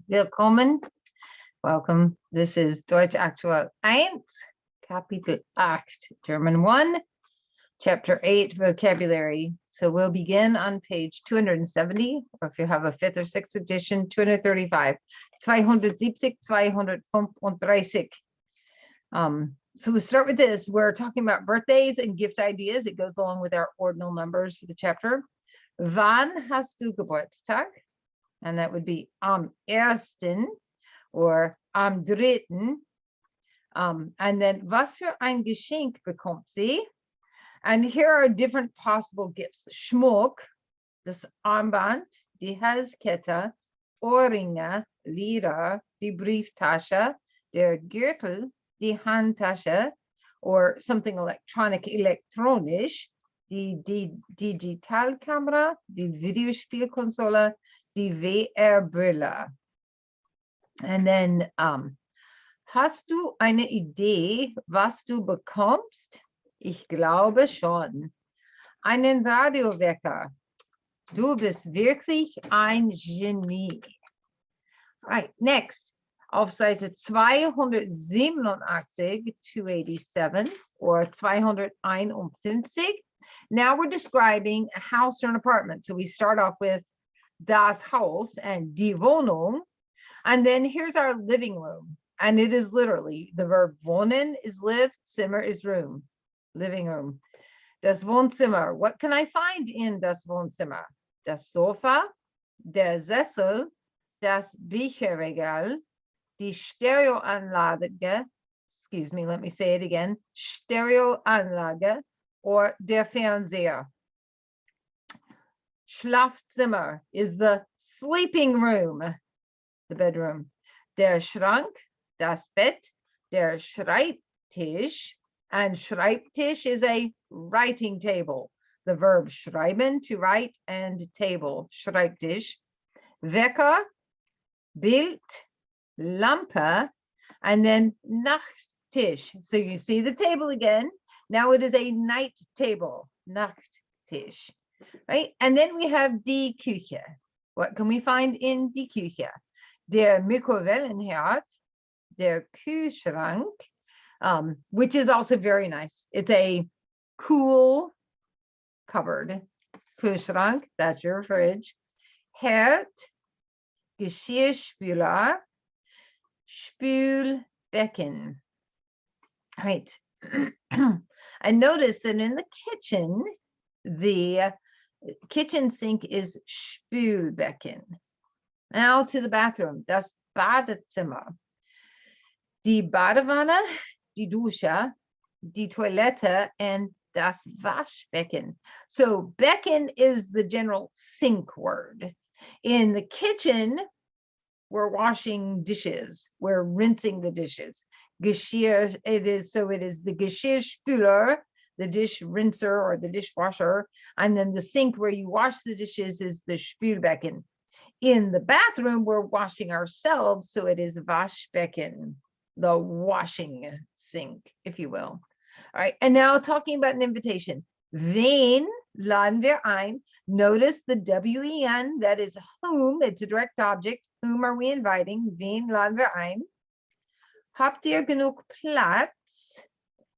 Willkommen. Welcome. This is Deutsch Aktuell 1, Kapitel 8, German 1, Chapter 8, Vocabulary. So we'll begin on page 270, or if you have a 5th or 6th edition, 235, 270, 235. So we'll start with this. We're talking about birthdays and gift ideas. It goes along with our ordinal numbers for the chapter. Wann hast du Geburtstag? And that would be am ersten or am dritten. And then was für ein Geschenk bekommt sie? And here are different possible gifts. Schmuck, das Armband, die Halskette, Ohrringe, Lieder, die Brieftasche, der Gürtel, die Handtasche, or something elektronisch, die Digitalkamera, die Videospielkonsole, die VR-Brille. And then, hast du eine Idee, was du bekommst? Ich glaube schon. Einen Radiowecker. Du bist wirklich ein Genie. All right, next. Auf Seite 287, 287, or 251. Now we're describing a house or an apartment. So we start off with das Haus and die Wohnung. And then here's our living room. And it is literally, the verb wohnen is live, Zimmer is room, living room. Das Wohnzimmer. What can I find in das Wohnzimmer? Das Sofa, der Sessel, das Bücherregal, die Stereoanlage, excuse me, let me say it again, Stereoanlage, or der Fernseher. Schlafzimmer is the sleeping room, the bedroom. Der Schrank, das Bett, der Schreibtisch, and Schreibtisch is a writing table. The verb schreiben, to write, and table, Schreibtisch. Wecker, Bild, Lampe, and then Nachttisch. So you see the table again. Now it is a night table, Nachttisch. Right? And then we have die Küche. What can we find in die Küche? Der Mikrowellenherd, der Kühlschrank, which is also very nice. It's a cool cupboard. Kühlschrank, that's your fridge. Herd, Geschirrspüler, Spülbecken. Right. I noticed that in the kitchen, the kitchen sink is Spülbecken. Now to the bathroom, das Badezimmer. Die Badewanne, die Dusche, die Toilette, and das Waschbecken. So Becken is the general sink word. In the kitchen, we're washing dishes. We're rinsing the dishes. Geschirr, it is the Geschirrspüler, the dish rinser or the dishwasher. And then the sink where you wash the dishes is the Spülbecken. In the bathroom, we're washing ourselves. So it is Waschbecken, the washing sink, if you will. All right. And now talking about an invitation. Wen laden wir ein? Notice the WEN, that is whom, it's a direct object. Whom are we inviting? Wen laden wir ein? Habt ihr genug Platz?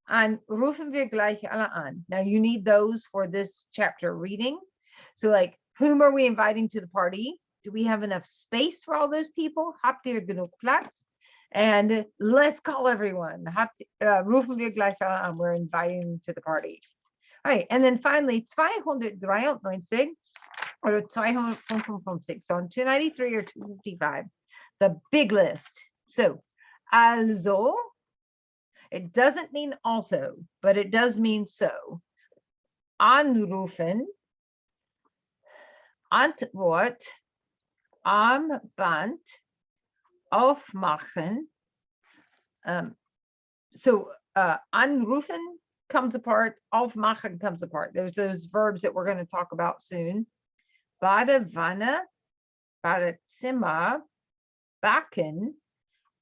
And rufen wir gleich alle an. Now you need those for this chapter reading. So like, whom are we inviting to the party? Do we have enough space for all those people? Habt ihr genug Platz? And let's call everyone. Rufen wir gleich alle an. We're inviting to the party. All right, and then finally, 293 or 255, so on 293 or 255, the big list. So, also, it doesn't mean also, but it does mean so. Anrufen, Antwort, Armband, aufmachen. Anrufen comes apart, aufmachen comes apart. There's those verbs that we're going to talk about soon. Badewanne, Badezimmer, backen,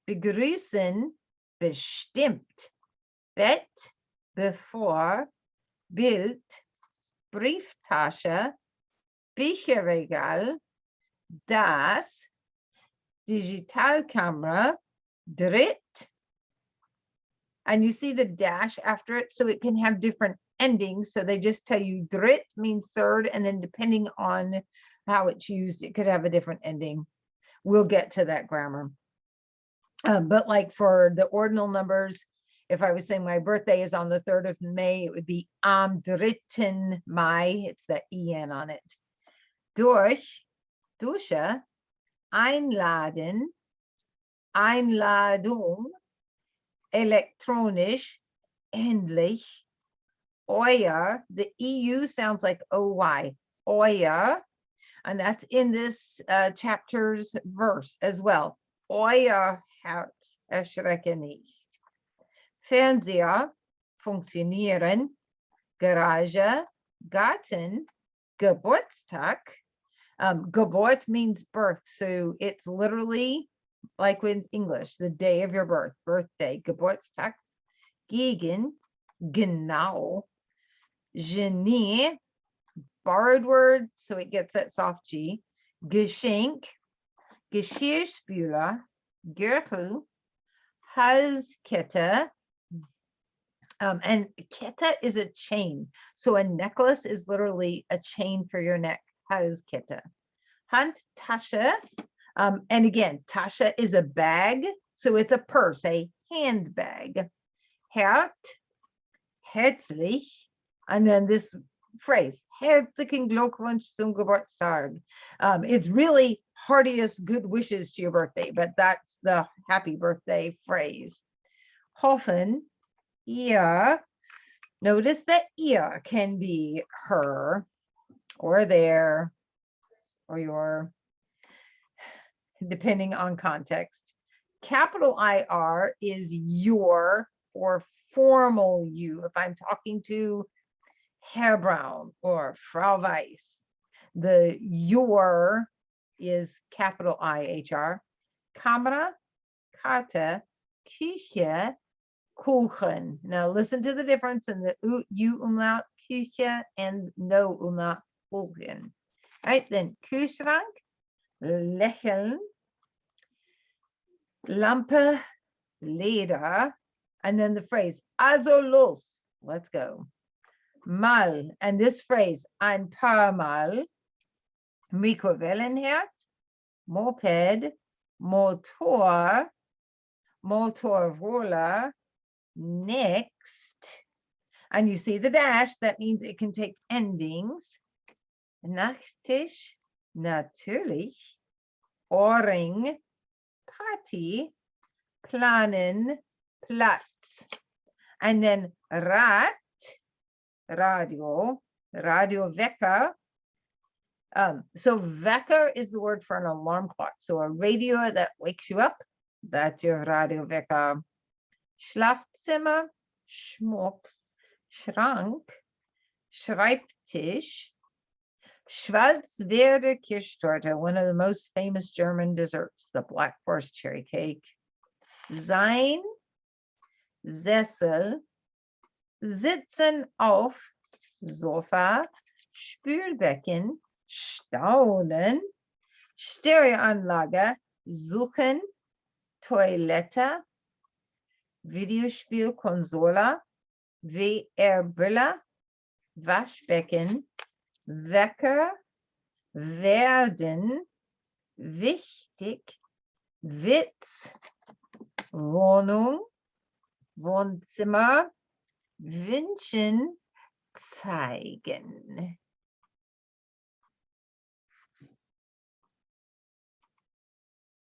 begrüßen, bestimmt, Bett, bevor, Bild, Brieftasche, Bücherregal, das, Digitalkamera, dritt. And you see the dash after it, so it can have different endings. So they just tell you dritt means third, and then depending on how it's used, it could have a different ending. We'll get to that grammar. But like for the ordinal numbers, if I was saying my birthday is on the 3rd of May, it would be am 3. Mai. It's the en on it. Durch, einladen, Einladung, elektronisch, endlich, euer. The EU sounds like OY, euer. And that's in this chapter's verse as well. Euer Herz erschrecke nicht. Fernseher, funktionieren. Garage, Garten, Geburtstag. Geburt means birth, so it's literally like with English, the day of your birth, birthday, Geburtstag. Gegen, genau. Genie, borrowed word, so it gets that soft G. Geschenk, Geschirrspüler, Gürtel, Halskette. And kette is a chain. So a necklace is literally a chain for your neck. Halskette. Handtasche. And again, Tasche is a bag. So it's a purse, a handbag. Hert, herzlich. And then this phrase, herzlichen Glückwunsch zum Geburtstag. It's really heartiest good wishes to your birthday, but that's the happy birthday phrase. Hoffen, ihr. Notice that ihr can be her or their or your, depending on context. Capital IR is your or formal you. If I'm talking to Herr Braun or Frau Weiss, the your is capital IHR. Kamera, Karte, Küche, Kuchen. Now listen to the difference in the U umlaut, Küche, and no umlaut, Kuchen. Right, then Kühlschrank, Lächeln, Lampe, Leder, and then the phrase, also los, let's go. Mal, and this phrase, ein paar Mal, Mikrowellenherd, Moped, Motor, Motorroller, next. And you see the dash, that means it can take endings. Nachttisch, natürlich. Ohrring, Party, planen, Platz. And then Rad, radio, radio Wecker. So Wecker is the word for an alarm clock. So a radio that wakes you up, that's your radio Wecker. Schlafzimmer, Schmuck, Schrank, Schreibtisch, Schwarzwälder Kirschtorte, one of the most famous German desserts, the Black Forest cherry cake. Sein, Sessel, sitzen auf, Sofa, Spülbecken, staunen, Stereoanlage, suchen, Toilette, Videospielkonsole, VR-Brille, Waschbecken, Wecker, werden, wichtig, Witz, Wohnung, Wohnzimmer, wünschen, zeigen.